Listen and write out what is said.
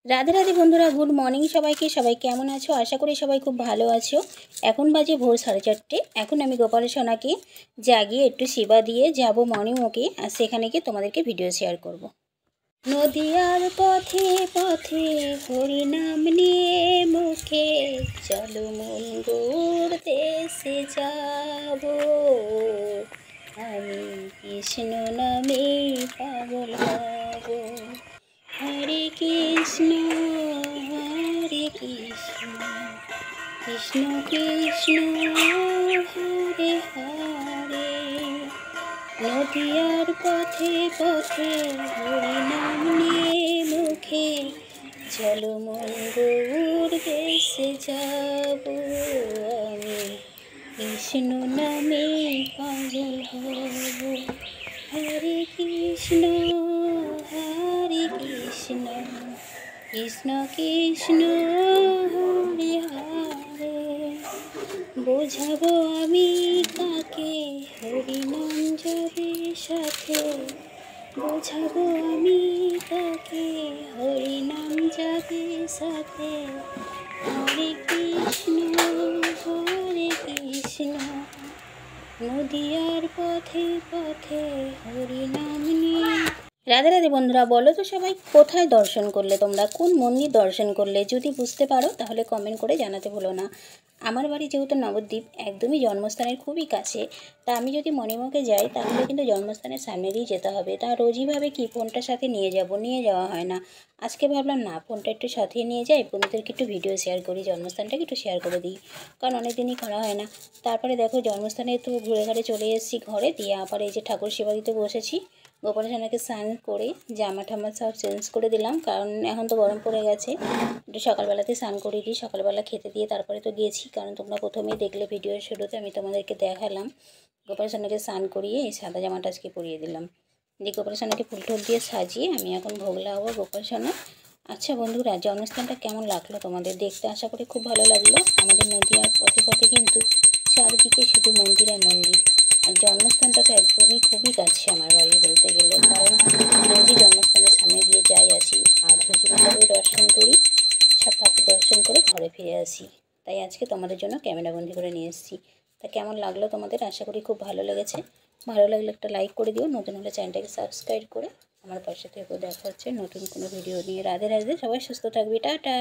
রাধে রাধে বন্ধুরা, good morning সবাইকে। সবাই কেমন আছো? আশা করি সবাই খুব ভালো আছো। এখন বাজে ভোর 4:30। এখন আমি গোপাল সোনাকে জাগিয়ে একটু সেবা দিয়ে যাব মর্নিং ওকে, আর সেখানে গিয়ে তোমাদেরকে ভিডিও শেয়ার করব। নদিয়ার পথে পথে হরিনাম নিয়ে মুখে, চলো মন গৌর দেশে যাব। আমি কৃষ্ণ নামে পাগল হব। হরে কৃষ্ণ কৃষ্ণ কৃষ্ণ হরে হরে। নদিয়ার পথে পথে হরিনাম নিয়ে মুখে, চলো মন গৌর দেশে যাব। আমি কৃষ্ণ নামে পাগল হব। হরে কৃষ্ণ কৃষ্ণ কৃষ্ণ হরে হরে। বোঝাবো আমি কাকে হরিনাম যাবে সাথে, বোঝাবো আমি কাকে হরিনাম যাবে সাথে। হরে কৃষ্ণ নদিয়ার পথে পথে হরিনাম নিয়ে। রাধে রাধে বন্ধুরা, বলো তো সবাই কোথায় দর্শন করলে, তোমরা কোন মন্দির দর্শন করলে? যদি বুঝতে পারো তাহলে কমেন্ট করে জানাতে ভুলো না। আমার বাড়ি যেহেতু নবদ্বীপ, একদমই জন্মস্থানের খুবই কাছে, তা আমি যদি মণিমুখে যাই তাহলে কিন্তু জন্মস্থানের সামনে দিয়ে যেতে হবে। তা রোজইভাবে কি ফোনটার সাথে নিয়ে যাওয়া হয় না। আজকে ভাবলাম না, ফোনটা একটু সাথে নিয়ে যাই, বন্ধুদেরকে একটু ভিডিও শেয়ার করি, জন্মস্থানটাকে একটু শেয়ার করে দিই, কারণ অনেক দিনই করা হয় না। তারপরে দেখো জন্মস্থানে তো ঘুরে ঘাড়ে চলে এসেছি ঘরে, দিয়ে আবার এই যে ঠাকুর সেবা দিতে বসেছি। গোপাল সোনাকে স্নান করে জামা ঠামা সব চেঞ্জ করে দিলাম, কারণ এখন তো গরম পড়ে গেছে। একটু সকালবেলাতে স্নান করে দিই, সকালবেলা খেতে দিয়ে তারপরে তো গিয়েছি, কারণ তোমরা প্রথমেই দেখলে ভিডিওর শুরুতে আমি তোমাদেরকে দেখালাম। গোপাল সোনাকে স্নান করিয়ে এই সাদা জামাটা আজকে পরিয়ে দিলাম, দিয়ে গোপাল সোনাকে ফুল টুল দিয়ে সাজিয়ে আমি এখন ভোগ লাগাবো গোপাল সোনা। আচ্ছা বন্ধুরা, জন্মস্থানটা কেমন লাগলো তোমাদের দেখতে? আশা করি খুব ভালো লাগলো। আমাদের নদীয়ার পথে পথে কিন্তু চারদিকে শুধু মন্দির আর মন্দির, আর জন্মস্থানটা তো একদমই খুবই কাছে আমার বাড়ি বলতে গেলে, কারণ রোজই জন্মস্থানের সামনে দিয়ে যাই আসি, আর রোজই দর্শন করি, সব ঠাকুর দর্শন করে ঘরে ফিরে আসি। তাই আজকে তোমাদের জন্য ক্যামেরাবন্দি করে নিয়ে এসেছি। তা কেমন লাগলো তোমাদের? আশা করি খুব ভালো লেগেছে। ভালো লাগলে একটা লাইক করে দিও, নতুন হলে চ্যানেলটাকে সাবস্ক্রাইব করে আমার পাশে থেকে। দেখা হচ্ছে নতুন কোনো ভিডিও নিয়ে। রাধে রাধে, সবাই সুস্থ থাকবে, টাটা।